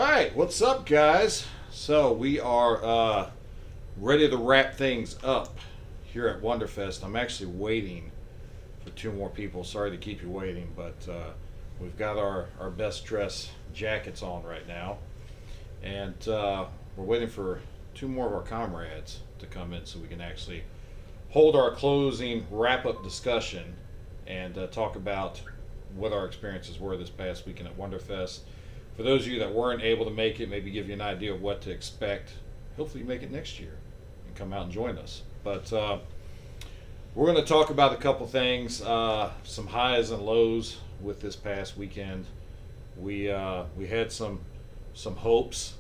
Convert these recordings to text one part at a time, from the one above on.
All right, what's up, guys? So we are ready to wrap things up here at Wonderfest. I'm actually waiting for two more people. Sorry to keep you waiting, but we've got our best dress jackets on right now, and we're waiting for two more of our comrades to come in so we can actually hold our closing wrap-up discussion and talk about what our experiences were this past weekend at Wonderfest. For those of you that weren't able to make it, maybe give you an idea of what to expect. Hopefully you make it next year and come out and join us. But we're going to talk about a couple things, some highs and lows with this past weekend. We had some hopes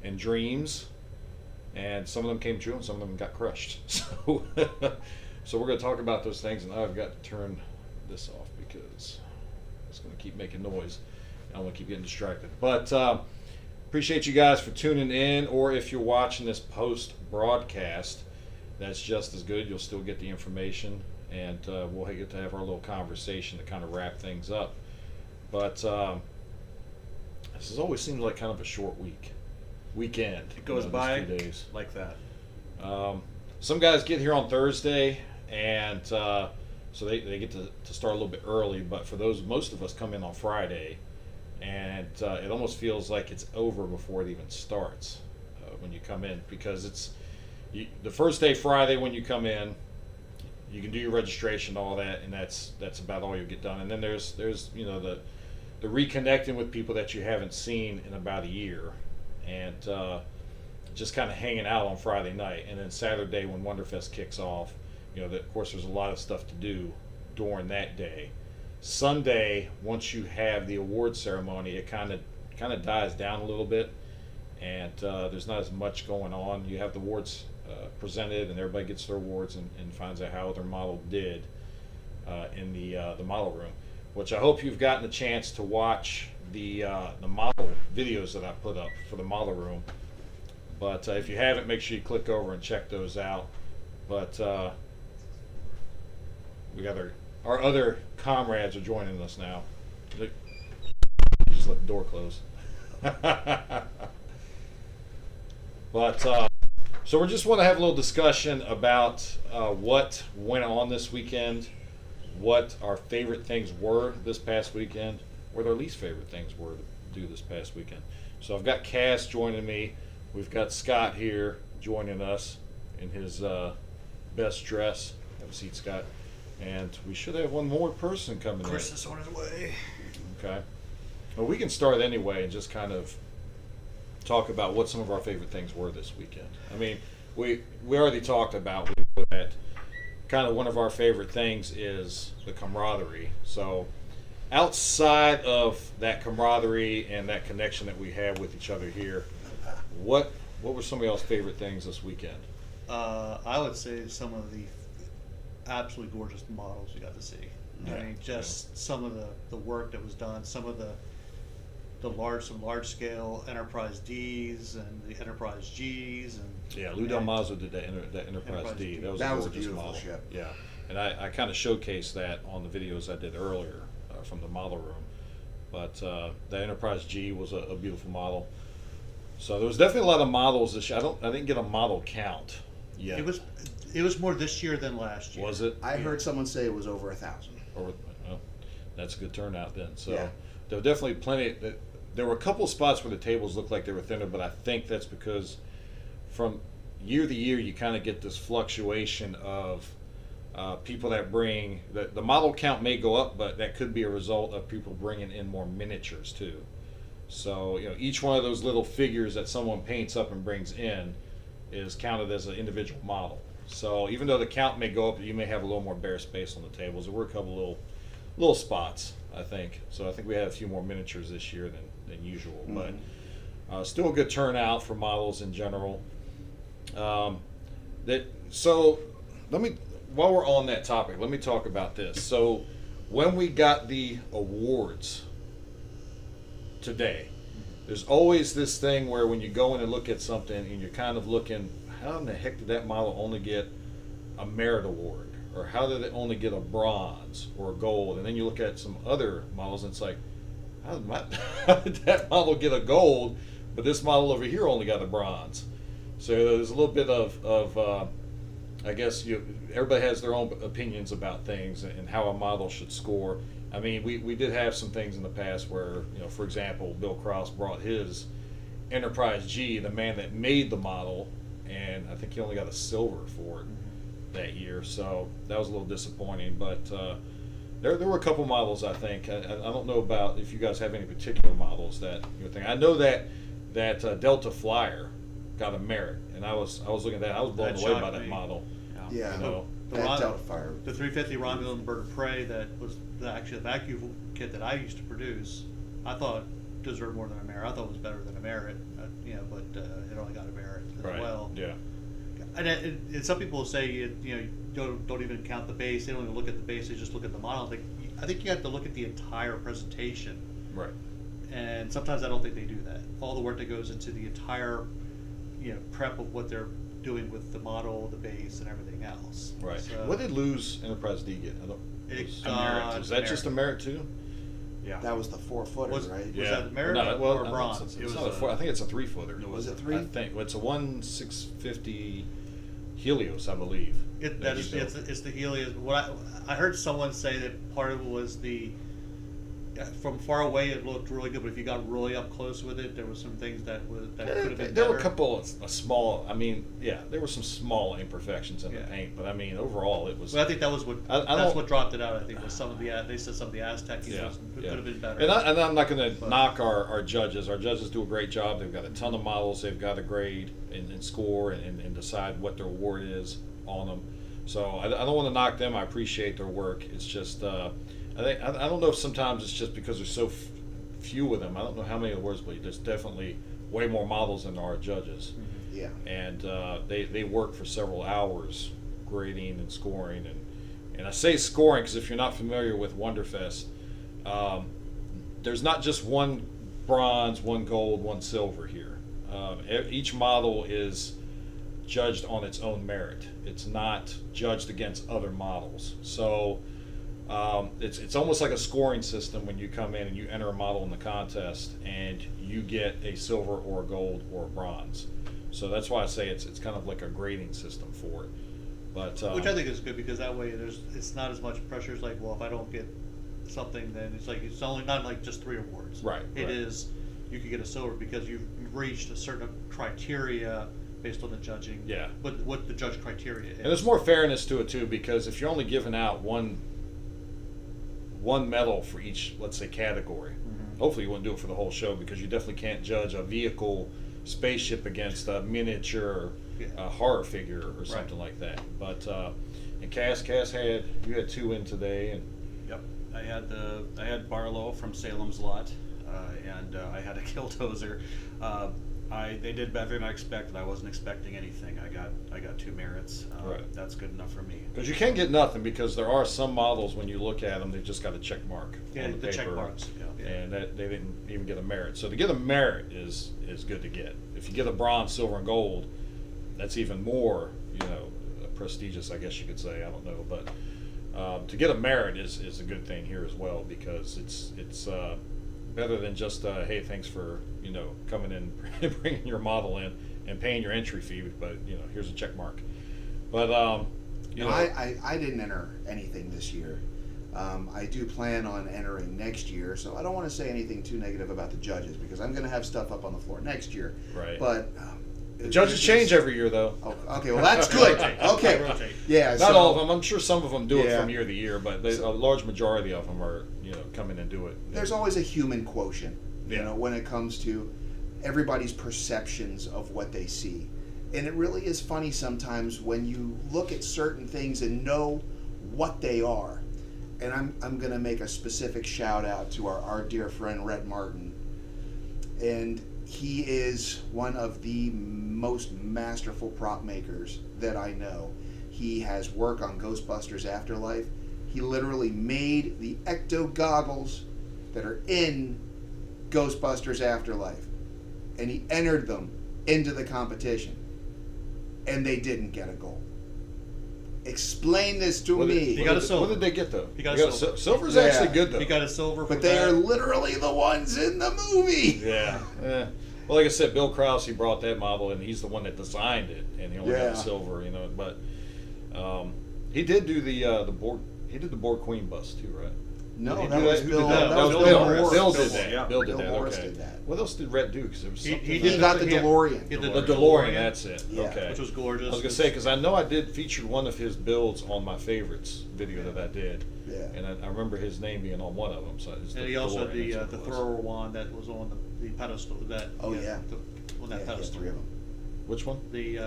and dreams, and some of them came true and some of them got crushed. So we're going to talk about those things, and I've got to turn this off because it's going to keep making noise. I don't want to keep getting distracted. But appreciate you guys for tuning in, or if you're watching this post-broadcast, that's just as good. You'll still get the information, and we'll get to have our little conversation to kind of wrap things up. But this has always seemed like kind of a short weekend. It goes by few days. like that. Some guys get here on Thursday, and so they get to start a little bit early. But for most of us come in on Friday, and it almost feels like it's over before it even starts when you come in, because the first day Friday when you come in, you can do your registration, all that, and that's about all you get done. And then there's the reconnecting with people that you haven't seen in about a year, and just kind of hanging out on Friday night. And then Saturday when Wonderfest kicks off, of course there's a lot of stuff to do during that day. Sunday, once you have the award ceremony, it kind of dies down a little bit, and there's not as much going on. You have the awards presented, and everybody gets their awards and finds out how their model did in the model room, which I hope you've gotten a chance to watch the model videos that I put up for the model room. But if you haven't, make sure you click over and check those out. But we got our other comrades are joining us now. Just let the door close. But so we just want to have a little discussion about what went on this weekend, what our favorite things were this past weekend, what our least favorite things were to do this past weekend. So I've got Cass joining me. We've got Scott here joining us in his best dress. Have a seat, Scott. And we should have one more person coming in. Chris is on his way. Okay. Well, we can start anyway and just kind of talk about what some of our favorite things were this weekend. I mean, we already talked about that. Kind of one of our favorite things is the camaraderie. So outside of that camaraderie and that connection that we have with each other here, what were some of y'all's favorite things this weekend? I would say some of the absolutely gorgeous models we got to see. Yeah, I mean, just some of the work that was done, some of some large scale Enterprise Ds and the Enterprise Gs, and Yeah, Lou Dalmazzo did that Enterprise D. That was a gorgeous beautiful model. ship. Yeah, and I kind of showcased that on the videos I did earlier from the model room. But the Enterprise G was a beautiful model. So there was definitely a lot of models this year. I didn't get a model count yet. it was more this year than last year. Was it? I heard someone say it was over 1,000. Well, that's a good turnout then. So Yeah. there were definitely plenty. There were a couple of spots where the tables looked like they were thinner, but I think that's because from year to year you kind of get this fluctuation of people that bring the model count may go up, but that could be a result of people bringing in more miniatures too. So each one of those little figures that someone paints up and brings in is counted as an individual model. So even though the count may go up, you may have a little more bare space on the tables. There were a couple little spots, I think. So I think we had a few more miniatures this year than usual, but still a good turnout for models in general. So while we're on that topic, let me talk about this. So when we got the awards today, there's always this thing where when you go in and look at something and you're kind of looking, how in the heck did that model only get a merit award, or how did it only get a bronze or a gold? And then you look at some other models and it's like, how did that model get a gold, but this model over here only got a bronze? So there's a little bit of I guess everybody has their own opinions about things and how a model should score. I mean, we did have some things in the past where, for example, Bill Cross brought his Enterprise G, the man that made the model, and I think he only got a silver for it that year. So that was a little disappointing. But there were a couple models, I think. I don't know about if you guys have any particular models that you think. I know that Delta Flyer got a merit, and I was looking at that. I was blown That away by shocked that me. model. Yeah, You know, that Delta Fire. The 350 Romulan Bird of Prey that was actually the vacuum kit that I used to produce, I thought deserved more than a merit. I thought it was better than a merit, but it only got a merit as right. well. Yeah. And some people say don't even count the base. They don't even look at the base. They just look at the model. I think you have to look at the entire presentation. Right. And sometimes I don't think they do that. All the work that goes into the entire prep of what they're doing with the model, the base, and everything else. Right. So, What did Lose Enterprise D get? I don't. It Was, got is that just a merit too? Yeah. That was the 4-footer, Was- right? Was that merit No, well, or I bronze? don't- It's It was not a four, I think it's a 3-footer. Was it 3? I think it's a 1/650 Helios, I believe. That is, you built. it's the Helios. What I heard someone say that part of it was from far away it looked really good, but if you got really up close with it, there were some things that could have been There were a better. couple of small. I mean, yeah, there were some small imperfections in the Yeah. paint, but I mean, overall, it was. Well, I think that was what I that's don't- what dropped it out. I think was some of they said some of the Aztec Yeah, could yeah. have been better. And I'm not going to But- knock our judges. Our judges do a great job. They've got a ton of models. They've got to grade and score and decide what their award is on them. So I don't want to knock them. I appreciate their work. It's just I don't know if sometimes it's just because there's so few of them. I don't know how many awards, but there's definitely way more models than there are judges. Yeah. And they work for several hours grading and scoring, and I say scoring because if you're not familiar with Wonderfest, there's not just one bronze, one gold, one silver here. Each model is judged on its own merit. It's not judged against other models. So it's almost like a scoring system when you come in and you enter a model in the contest and you get a silver or a gold or a bronze. So that's why I say it's kind of like a grading system for it. But Which I think is good because that way it's not as much pressure. It's like, well, if I don't get something, then it's only not like just 3 awards. Right, It right. is you could get a silver because you've reached a certain criteria based on the judging. Yeah. What the judge criteria is. And there's more fairness to it too, because if you're only giving out one medal for each, let's say, category, hopefully you wouldn't do it for the whole show because you definitely can't judge a vehicle spaceship against a miniature horror figure or something like that. But and Cass you had 2 in today, and Yep. I had Barlow from Salem's Lot, and I had a Killdozer. They did better than I expected. I wasn't expecting anything. I got 2 merits. Right. That's good enough for me. because you can't get nothing because there are some models when you look at them they've just got a check mark Yeah, on the the paper, check marks. Yeah. and that they didn't even get a merit. So to get a merit is good to get. If you get a bronze, silver, and gold, that's even more prestigious, I guess you could say. I don't know, but to get a merit is a good thing here as well because it's better than just hey, thanks for coming in and bringing your model in and paying your entry fee, but here's a check mark. But I didn't enter anything this year. I do plan on entering next year, so I don't want to say anything too negative about the judges because I'm going to have stuff up on the floor next year. Right. But the judges change every year, though. Oh, okay, well that's good. Okay, Rotate. yeah. Not so, all of them. I'm sure some of them do it Yeah. from year to year, but a large majority of them are come in and do it. There's always a human quotient, Yeah. when it comes to everybody's perceptions of what they see. And it really is funny sometimes when you look at certain things and know what they are. And I'm going to make a specific shout out to our dear friend Rhett Martin. And he is one of the most masterful prop makers that I know. He has work on Ghostbusters Afterlife. He literally made the ecto goggles that are in Ghostbusters Afterlife. And he entered them into the competition. And they didn't get a gold. explain this to What me. He got a What silver. did they get though? He got They a silver. Silver's Yeah. actually good though. He got a silver for But they that. are literally the ones in the movie. Yeah. Well, like I said, Bill Krause, he brought that model, and he's the one that designed it, and he only got Yeah. the silver, you know. But he did do the board. He did the board queen bust too, right? No, Who that did was Who Bill. did that? That That was was Bill Bill. Morris. Bill Bill did that. Morris, yeah. Bill did Bill that. Morris Okay. did that. What else did Rhett do? Because there was He something. did He got the he had- DeLorean. he did The DeLorean. That's it. Yeah. Okay. which was gorgeous. I was gonna say because I know I did feature one of his builds on my favorites video that I did. Yeah. And I remember his name being on one of them. So it's And the he also had DeLorean, the that's what it was. thrower wand that was on the pedestal. That Oh, yeah. on Yeah, that he had pedestal. 3 of them. Which one? The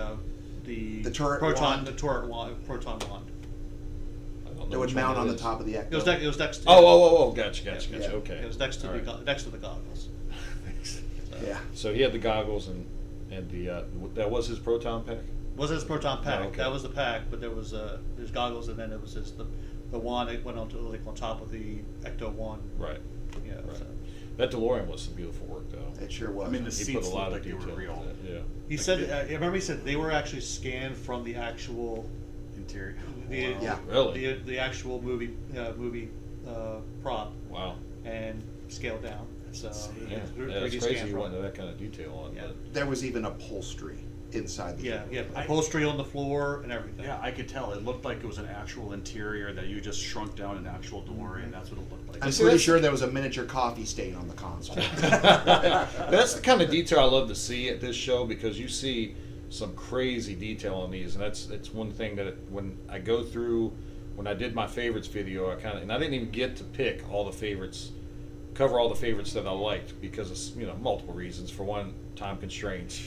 turret proton wand. the turret wand proton wand. I don't know That would which one mount it on the is. top of the It was Ecto. it was next. To, Oh, gotcha. Yeah. Okay. It was next to All the right. next to the goggles. Yeah. So he had the goggles and the that was his proton pack. Wasn't his proton pack? Oh, okay. That was the pack, but there was his goggles, and then it was just the wand that went onto like on top of the Ecto wand. Right. Yeah. Right. So. That DeLorean was some beautiful work though. It sure was. I mean, the He seats put a lot looked of like they detail were real. into that. Yeah. He Like said, the- I remember he said they were actually scanned from the actual, Interior. the, Wow. Yeah. Really? the actual movie prop Wow. and scaled down. So Yeah, it's 3D that's scan crazy you from went it. into that kind of detail on it. Yeah. But There was even upholstery inside the Yeah, yeah, vehicle. upholstery on the floor and everything. Yeah, I could tell. It looked like it was an actual interior that you just shrunk down an actual DeLorean. That's what it looked like. I'm see, pretty that's- sure there was a miniature coffee stain on the console. that's the kind of detail I love to see at this show because you see some crazy detail on these, and it's one thing that when I go through when I did my favorites video, and I didn't even get to pick all the favorites, cover all the favorites that I liked because of multiple reasons. For one, time constraints.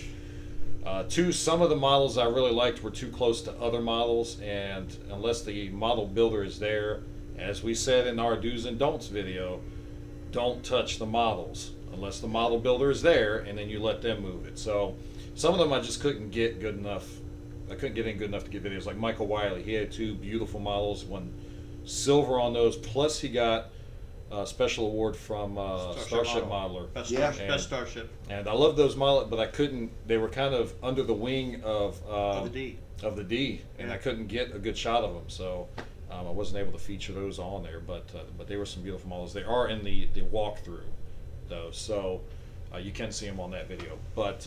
Two, some of the models I really liked were too close to other models, and unless the model builder is there, as we said in our do's and don'ts video, don't touch the models unless the model builder is there, and then you let them move it. So some of them I just couldn't get good enough. I couldn't get in good enough to get videos. Like Michael Wiley, he had 2 beautiful models, one silver on those, plus he got a special award from Starship Modeler. Best, Yeah. best Starship And I love those models, but I couldn't. They were kind of under the wing of of the D. of the D, and Yeah. I couldn't get a good shot of them, so I wasn't able to feature those on there. But they were some beautiful models. They are in the walkthrough, though, so you can see them on that video. But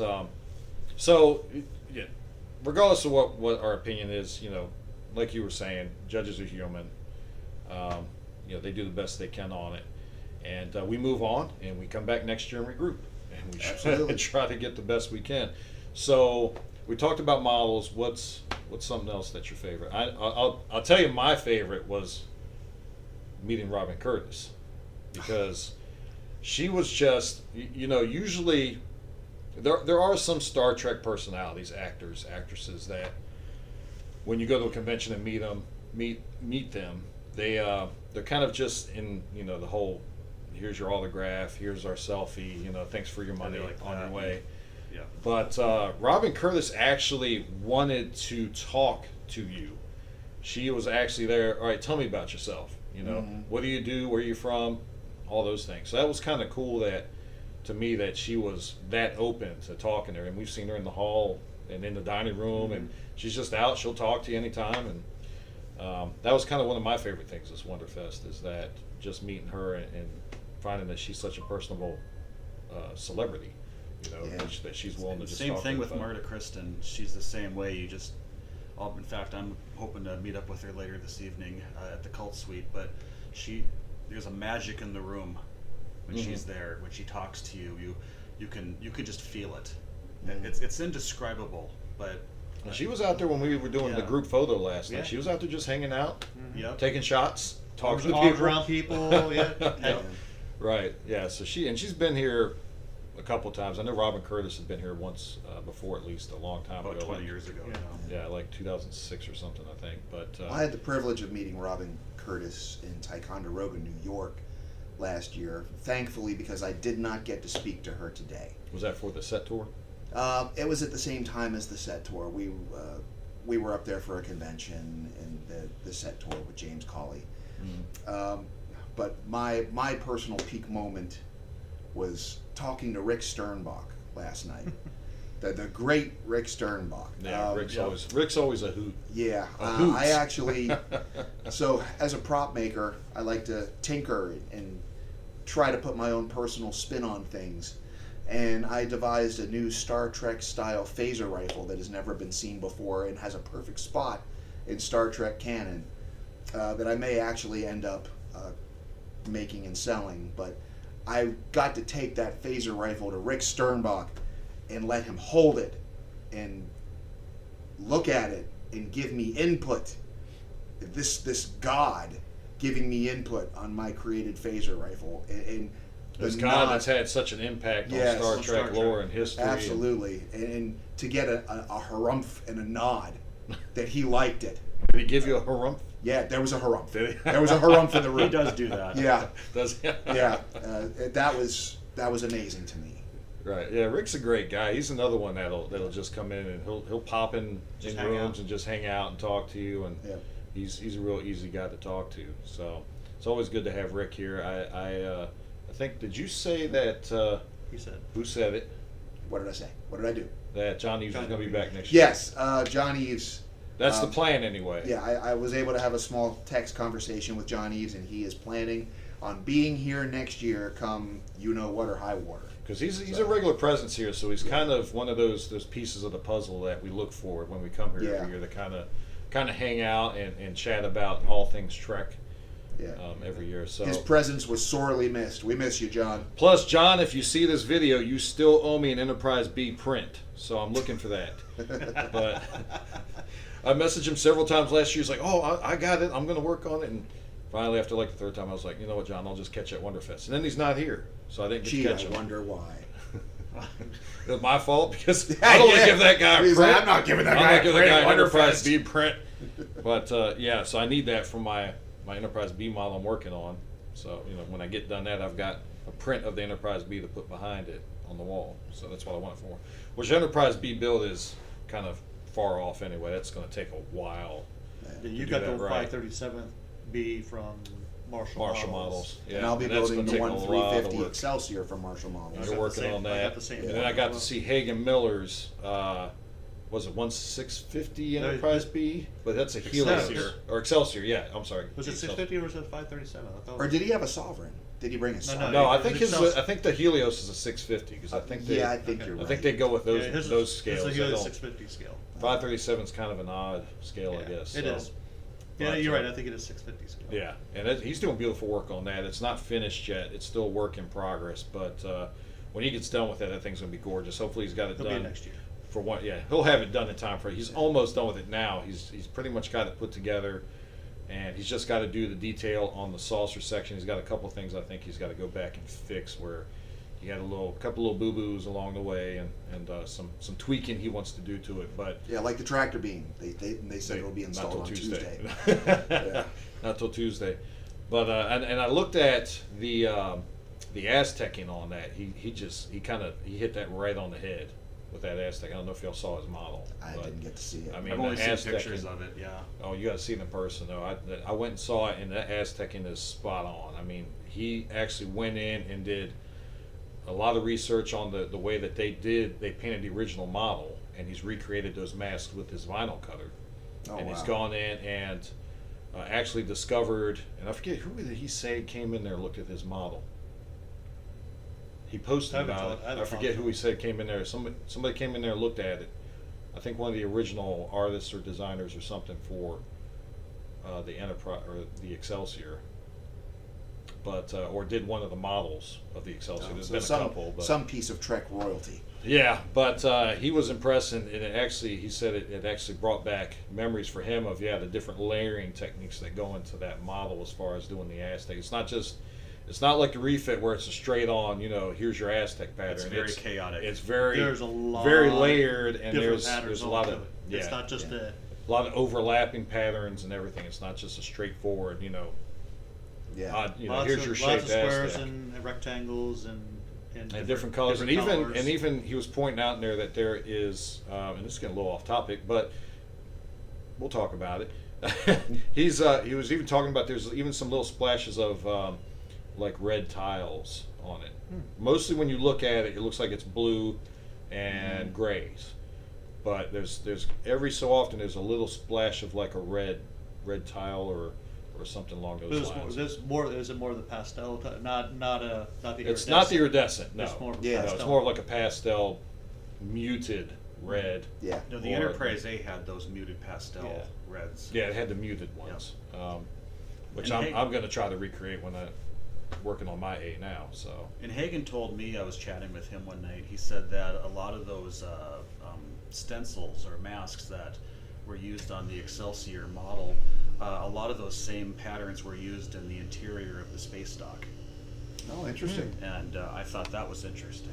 so yeah, regardless of what our opinion is, like you were saying, judges are human. They do the best they can on it, and we move on, and we come back next year and regroup, and we Absolutely. try to get the best we can. So we talked about models. What's something else that's your favorite? I'll tell you my favorite was meeting Robin Curtis, because she was just usually there are some Star Trek personalities, actors, actresses that when you go to a convention and meet them, they're kind of just in the whole here's your autograph, here's our selfie, thanks for your money, like on your that. way. Yeah. But Robin Curtis actually wanted to talk to you. She was actually there. All right, tell me about yourself. What do you do? Where are you from? All those things. So that was kind of cool to me that she was that open to talking to her. And we've seen her in the hall and in the dining room, and she's just out. She'll talk to you anytime. And that was kind of one of my favorite things this Wonderfest, is that just meeting her and finding that she's such a personable celebrity. Yeah. That she's willing to just Same talk thing to with about. Marta Kristen. She's the same way. In fact, I'm hoping to meet up with her later this evening at the Cult Suite. But there's a magic in the room when she's there. When she talks to you, you can just feel it. And it's indescribable. But And she was out there when we were doing the Yeah. group photo last Yeah. night. She was out there just hanging out, yep. taking shots, talking to Arms people. around people. Yeah. Yep. Right. Yeah. So she's been here a couple times. I know Robin Curtis had been here once before, at least a long time About ago. 20 like- years ago. Yeah. Yeah, like 2006 or something, I think. But I had the privilege of meeting Robin Curtis in Ticonderoga, New York last year. Thankfully, because I did not get to speak to her today. was that for the set tour? It was at the same time as the set tour. We were up there for a convention and the set tour with James Cawley. But my personal peak moment was talking to Rick Sternbach last night. The great Rick Sternbach. Yeah, Rick's always a hoot. Yeah, hoot. I actually. So as a prop maker, I like to tinker and try to put my own personal spin on things. And I devised a new Star Trek style phaser rifle that has never been seen before and has a perfect spot in Star Trek canon that I may actually end up making and selling. But I got to take that phaser rifle to Rick Sternbach and let him hold it and look at it and give me input. This god giving me input on my created phaser rifle, and this god that's had such an impact Yes, on on Star Trek lore and history. Absolutely, and to get a harumph and a nod that he liked it. Did he give you a harumph? Yeah, there was a harumph. Did he? There was a harumph in the room. He does do that. Yeah, Does he? yeah. That was amazing to me. Right. Yeah, Rick's a great guy. He's another one that'll just come in and he'll pop in Just hang rooms out. and just hang out and talk to you, and Yeah. he's a real easy guy to talk to. So it's always good to have Rick here. I think, did you say that? He said. Who said it? What did I say? What did I do? That John Eves is John going to be Eves. back next year. Yes, John Eves. That's the plan anyway. Yeah, I was able to have a small text conversation with John Eves, and he is planning on being here next year, come you know what or high water. Because he's a regular presence here, so he's kind of one of those pieces of the puzzle that we look for when we come here Yeah. every year to kind of hang out and chat about all things Trek Yeah. every year. So His presence was sorely missed. We miss you, John. plus, John, if you see this video, you still owe me an Enterprise B print, so I'm looking for that. But I messaged him several times last year. He's like, "Oh, I got it. I'm going to work on it." And finally, after like the third time, I was like, "You know what, John? I'll just catch you at Wonderfest." And then he's not here, so I didn't get Gee, to I catch him. wonder why. It was my fault because I don't want to give that guy a He's print. like, I'm not giving that I'm guy not a giving print that at guy an Enterprise Wonderfest. B print. But yeah, so I need that for my Enterprise B model I'm working on. So when I get done that, I've got a print of the Enterprise B to put behind it on the wall. So that's what I want it for. Which Enterprise B build is kind of far off anyway. That's going to take a while. Yeah, you do got that the right. 537B from Marshall Models. Yeah, And I'll be that's building gonna the take a lot of 1350 work. Excelsior from Marshall They're Models. got the working same- on I that. got the same And then I got to one. see Hagen Miller's, was it 1650 Enterprise B? But that's a Helios. Excelsior. Or Excelsior, yeah, I'm sorry. Was it Excelsior. 650 or was it 537? I thought Or did he have a Sovereign? Did he bring a Sovereign? No, I it think was Excelsior. I think the Helios is a 650 because I think they, Yeah, I think you're I right. think they go with those Yeah, his is- those scales. It's They a Helios don't- 650 scale. 537 is kind of an odd scale, I Yeah, guess. It so. is. Yeah, But, you're right. I think it is 650 scale. Yeah, and he's doing beautiful work on that. It's not finished yet. It's still work in progress. But when he gets done with it, that thing's gonna be gorgeous. Hopefully, he's got it It'll be done next year. for one. Yeah, he'll have it done in time for. He's almost done with it now. He's pretty much got it put together, and he's just got to do the detail on the saucer section. He's got a couple things I think he's got to go back and fix where he had couple little boo boos along the way, and some tweaking he wants to do to it. But Yeah, like the tractor beam. They said it'll be not installed till on Tuesday. Yeah. Not till Tuesday. But and I looked at the Aztecing on that. He hit that right on the head with that Aztec. I don't know if y'all saw his model. I but, didn't get to see it. I mean, I've only the seen Aztec pictures of it. Yeah. Oh, you got to see it in person though. I went and saw it, and that Aztecing is spot on. I mean, he actually went in and did a lot of research on the way that they painted the original model, and he's recreated those masks with his vinyl cutter. Oh, And he's wow. gone in and actually discovered, and I forget who did he say came in there and looked at his model. He posted I haven't about talked- I it. I haven't forget talked who to he said came in there. Somebody came in there and looked at it. I think one of the original artists or designers or something for the Enterprise or the Excelsior. But or did one of the models of the Excelsior. There's So been some, a couple, but some piece of Trek royalty. yeah, but he was impressed, and it actually, he said it actually brought back memories for him of the different layering techniques that go into that model as far as doing the Aztec. It's not like a refit where it's a straight on, here's your Aztec pattern. It's very chaotic. It's very There's a lot very layered, and different there's patterns a lot onto of it. It's not just Yeah. a lot of overlapping patterns and everything. It's not just a straightforward, Yeah. here's your lots shaped of squares Aztec. and rectangles and different colors, different and colors. even he was pointing out in there that there is, and this is getting a little off topic, but we'll talk about it. He was even talking about there's even some little splashes of like red tiles on it. Mostly when you look at it, it looks like it's blue, and grays. But there's every so often there's a little splash of like a red tile or something along those lines. Is it more the pastel, not the It's not the iridescent, no. It's more Yeah. No, it's more of like a pastel muted red. Yeah. No, the Or- Enterprise A had those muted pastel Yeah. reds. Yeah, it had the muted ones, which And I'm going to try to recreate when I'm working on my A now. So And Hagen told me, I was chatting with him one night, he said that a lot of those stencils or masks that were used on the Excelsior model, a lot of those same patterns were used in the interior of the space dock. Oh, interesting. And I thought that was interesting.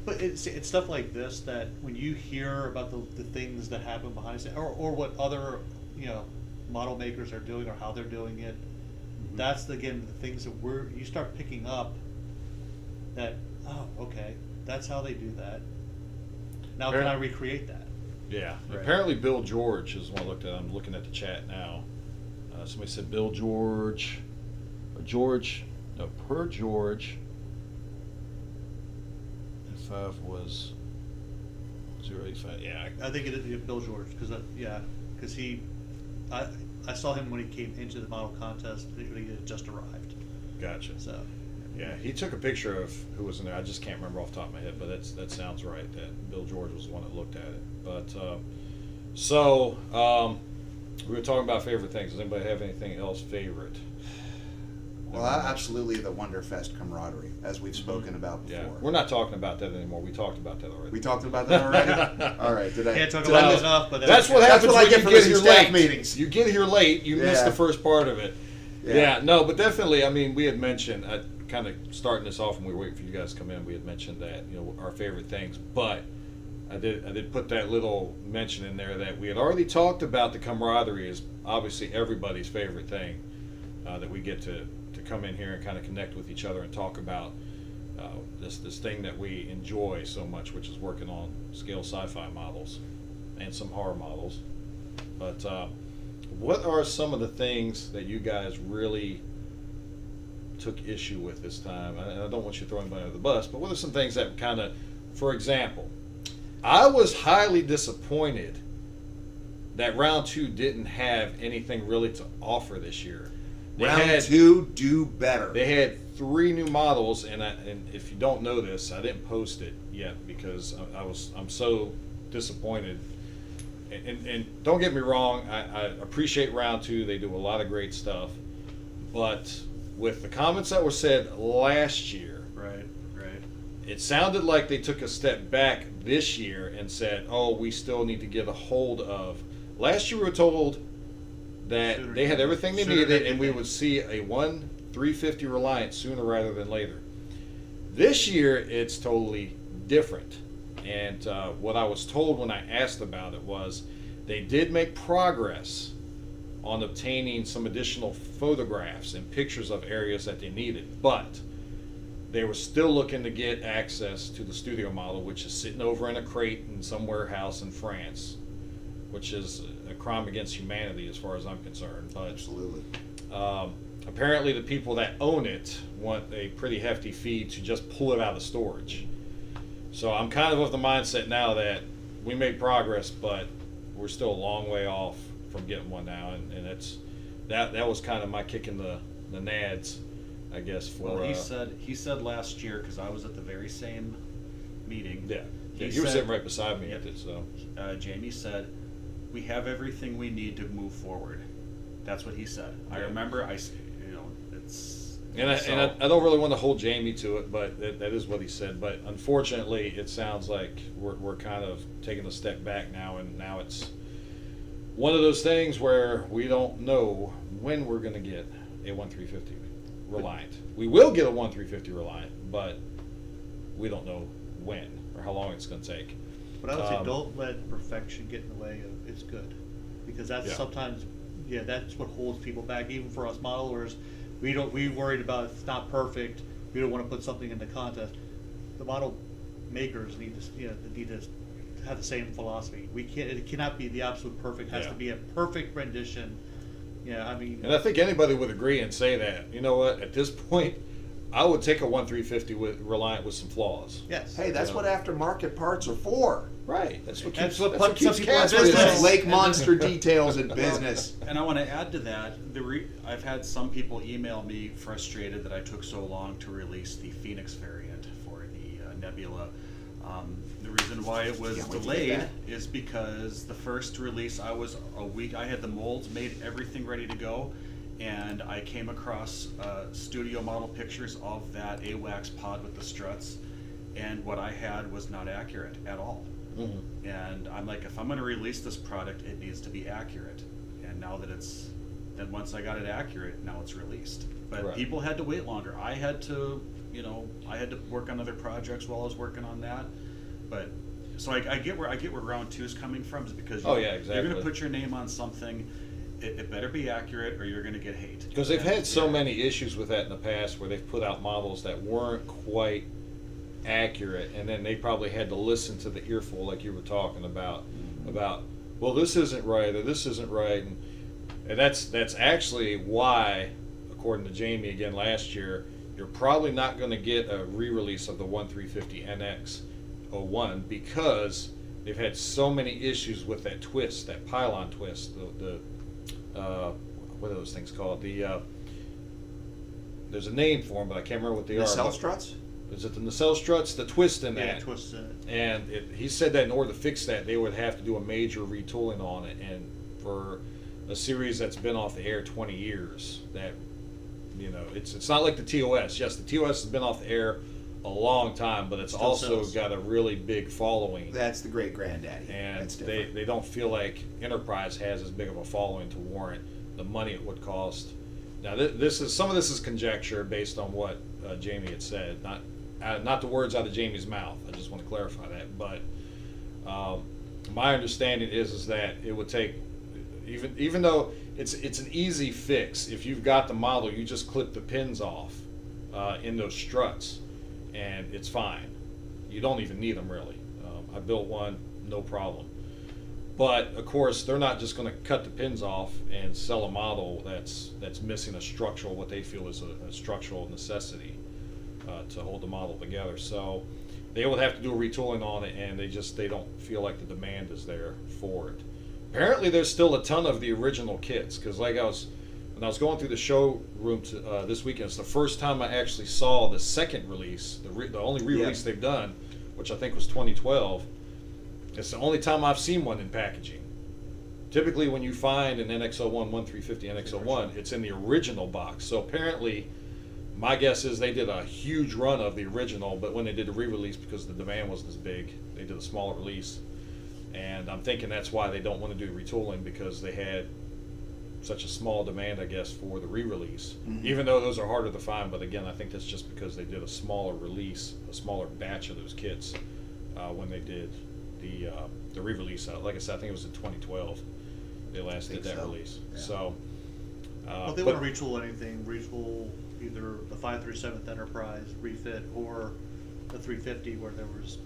But it's stuff like this that when you hear about the things that happen behind it, or what other model makers are doing or how they're doing it, that's again the things that you start picking up. That okay, that's how they do that. Now can I recreate that? yeah, Right. apparently Bill George is the one I looked at. I'm looking at the chat now. Somebody said Bill George, or George, no, per George. 5 was 085. Yeah, I think it is Bill George because I saw him when he came into the model contest. He had just arrived. gotcha. So Yeah, he took a picture of who was in there. I just can't remember off the top of my head, but that sounds right. That Bill George was the one that looked at it. But we were talking about favorite things. Does anybody have anything else favorite? Well, absolutely the Wonderfest camaraderie, as we've spoken about before. Yeah, we're not talking about that anymore. We talked about that already. We talked about that already? All right. Did I? can't talk did about I it miss- enough. But That's what That's happens what I when get you for get missing here staff late. meetings. You get here late, you miss Yeah. the first part of it. Yeah. Yeah, no, but definitely. I mean, we had mentioned, kind of starting this off when we were waiting for you guys to come in. We had mentioned that our favorite things, but I did put that little mention in there that we had already talked about the camaraderie is obviously everybody's favorite thing, that we get to come in here and kind of connect with each other and talk about this thing that we enjoy so much, which is working on scale sci-fi models and some horror models. But what are some of the things that you guys really took issue with this time? I don't want you to throw anybody under the bus, but what are some things that kind of, for example, I was highly disappointed that round 2 didn't have anything really to offer this year. Round 2, do better. They had 3 new models, and if you don't know this, I didn't post it yet because I'm so disappointed. And don't get me wrong, I appreciate round 2. They do a lot of great stuff, but with the comments that were said last year, Right. it sounded like they took a step back this year and said, "Oh, we still need to get a hold of." Last year we were told that they had everything they needed, and we would see a 1-350 Reliant sooner rather than later. This year it's totally different, and what I was told when I asked about it was they did make progress on obtaining some additional photographs and pictures of areas that they needed, but they were still looking to get access to the studio model, which is sitting over in a crate in some warehouse in France, which is a crime against humanity as far as I'm concerned. But Absolutely. apparently the people that own it want a pretty hefty fee to just pull it out of storage. So I'm kind of the mindset now that we made progress, but we're still a long way off from getting one now, and it's that was kind of my kick in the nads, I guess. For Well, he said last year, because I was at the very same meeting. yeah, He you were said- sitting right beside me at it, so Jamie said, "We have everything we need to move forward." That's what he said. I Yeah. remember. It's. and so- I don't really want to hold Jamie to it, but that is what he said. But unfortunately, it sounds like we're kind of taking a step back now, and now it's one of those things where we don't know when we're going to get a 1-350 Reliant. We will get a 1-350 Reliant, but we don't know when or how long it's going to take. But I would say don't let perfection get in the way of it's good, because that's Yeah. sometimes that's what holds people back. Even for us modelers, we worried about if it's not perfect. We don't want to put something in the contest. The model makers need to have the same philosophy. It cannot be the absolute perfect. It has Yeah. to be a perfect rendition. Yeah, I mean, And I think anybody would agree and say that, you know what, at this point, I would take a 1-350 with Reliant with some flaws. Yes. Hey, that's what aftermarket parts are for. Right. That's what That's keeps, what that's what puts some keeps people in cats business. business. Lake Monster details in business. And I want to add to that, I've had some people email me frustrated that I took so long to release the Phoenix variant for the Nebula. The reason why it was Can't wait to get delayed that. is because the first release, I was a week, I had the molds made, everything ready to go, and I came across studio model pictures of that AWACS pod with the struts, and what I had was not accurate at all. Mhm. And I'm like, if I'm going to release this product, it needs to be accurate. And now that then once I got it accurate, now it's released. But Right. people had to wait longer. I had to, I had to work on other projects while I was working on that. But so I get where round 2 is coming from, is because Oh, yeah, you're exactly. going to put your name on something. It better be accurate, or you're going to get hate. Because they've had so Yeah. many issues with that in the past, where they've put out models that weren't quite accurate, and then they probably had to listen to the earful, like you were talking about, well, this isn't right, or this isn't right, and that's actually why, according to Jamie again last year, you're probably not going to get a re-release of the 1350 NX01 because they've had so many issues with that twist, that pylon twist, the what are those things called? There's a name for them, but I can't remember what they are. Nacelle but- struts? Is it the nacelle struts? The twist in Yeah, that. twist in it. And he said that in order to fix that, they would have to do a major retooling on it. And for a series that's been off the air 20 years, that, it's not like the TOS. Yes, the TOS has been off the air a long time, but it's Still also sells. got a really big following. That's the great granddaddy. And That's different. they don't feel like Enterprise has as big of a following to warrant the money it would cost. Now, some of this is conjecture based on what Jamie had said, not the words out of Jamie's mouth. I just want to clarify that. But my understanding is that it would take, even though it's an easy fix. If you've got the model, you just clip the pins off in those struts, and it's fine. You don't even need them really. I built one, no problem. But of course, they're not just going to cut the pins off and sell a model that's missing a structural, what they feel is a structural necessity to hold the model together. So they would have to do a retooling on it, and they don't feel like the demand is there for it. Apparently, there's still a ton of the original kits, because when I was going through the showroom this weekend, it's the first time I actually saw the second release, the only re-release they've done, which I think was 2012. It's the only time I've seen one in packaging. Typically, when you find an NX01, 1350 NX01, it's in the original box. So apparently, my guess is they did a huge run of the original, but when they did the re-release, because the demand wasn't as big, they did a smaller release. And I'm thinking that's why they don't want to do retooling, because they had such a small demand, I guess, for the re-release. Mhm. Even though those are harder to find, but again, I think that's just because they did a smaller release, a smaller batch of those kits when they did the re-release. Like I said, I think it was in 2012 they last did Think that so. release. Yeah. So, Well, if they want to retool anything, retool either the 537th Enterprise refit or the 350, where there was